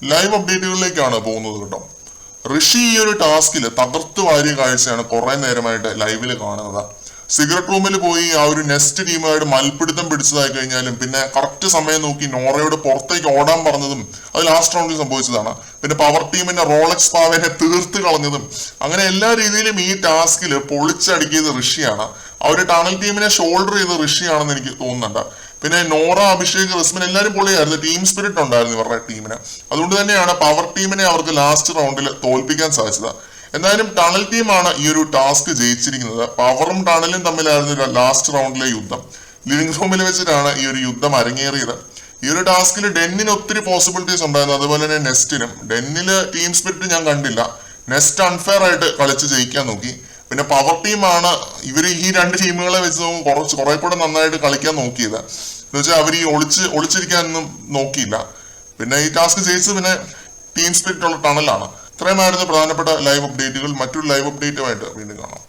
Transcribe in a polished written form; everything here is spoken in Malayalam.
ലൈവ് അപ്ഡേറ്റുകളിലേക്കാണ് പോകുന്നത് കേട്ടോ. ഋഷി ഈ ഒരു ടാസ്കിൽ തകർത്ത് വാരിയ കാഴ്ചയാണ് കുറെ നേരമായിട്ട് ലൈവിൽ കാണുന്നത്. സിഗരറ്റ് റൂമിൽ പോയി ആ ഒരു നെസ്റ്റ് ടീമുമായിട്ട് മൽപ്പിടുത്തം പിടിച്ചതായി കഴിഞ്ഞാലും പിന്നെ കറക്റ്റ് സമയം നോക്കി നോറയോട് പുറത്തേക്ക് ഓടാൻ പറഞ്ഞതും അത് ലാസ്റ്റ് റൗണ്ടിൽ സംഭവിച്ചതാണ്. പിന്നെ പവർ ടീമിന്റെ റോളക്സ് പാവേനെ തീർത്ത് കളഞ്ഞതും അങ്ങനെ എല്ലാ രീതിയിലും ഈ ടാസ്കിൽ പൊളിച്ചടുക്കിയത് ഋഷിയാണ്. ആ ഒരു ടണൽ ടീമിനെ ഷോൾഡർ ചെയ്ത് ഋഷിയാണെന്ന് എനിക്ക് തോന്നുന്നുണ്ട്. പിന്നെ നോറ, അഭിഷേക്, റിസ്മിൻ എല്ലാവരും പൊളിയായിരുന്നു. ടീം സ്പിരിറ്റ് ഉണ്ടായിരുന്നു ഇവരുടെ ടീമിന്. അതുകൊണ്ട് തന്നെയാണ് പവർ ടീമിനെ അവർക്ക് ലാസ്റ്റ് റൗണ്ടിൽ തോൽപ്പിക്കാൻ സാധിച്ചത്. എന്തായാലും ടണൽ ടീമാണ് ഈ ഒരു ടാസ്ക് ജയിച്ചിരിക്കുന്നത്. പവറും ടണലും തമ്മിലായിരുന്നു ലാസ്റ്റ് റൗണ്ടിലെ യുദ്ധം. ലിവിംഗ് റൂമിൽ വെച്ചിട്ടാണ് ഈ ഒരു യുദ്ധം അരങ്ങേറിയത്. ഈ ഒരു ടാസ്കിൽ ഡെന്നിന് ഒത്തിരി പോസിബിലിറ്റീസ് ഉണ്ടായിരുന്നു, അതുപോലെ തന്നെ നെസ്റ്റിനും. ഡെന്നില് ടീം സ്പിരിറ്റ് ഞാൻ കണ്ടില്ല. നെസ്റ്റ് അൺഫെയർ ആയിട്ട് കളിച്ച് ജയിക്കാൻ നോക്കി. പിന്നെ പവർ ടീമാണ് ഇവര് ഈ രണ്ട് ടീമുകളെ വെച്ച് കുറെ കൂടെ നന്നായിട്ട് കളിക്കാൻ നോക്കിയത്. എന്ന് വെച്ചാൽ അവർ ഈ ഒളിച്ചിരിക്കാനൊന്നും നോക്കിയില്ല. പിന്നെ ഈ ടാസ്ക് ജയിച്ചത് പിന്നെ ടീം സ്പിരിറ്റ് ഉള്ള ടണലാണ്. ഇത്രയുമായിരുന്നു പ്രധാനപ്പെട്ട ലൈവ് അപ്ഡേറ്റുകൾ. മറ്റൊരു ലൈവ് അപ്ഡേറ്റുമായിട്ട് വീണ്ടും കാണാം.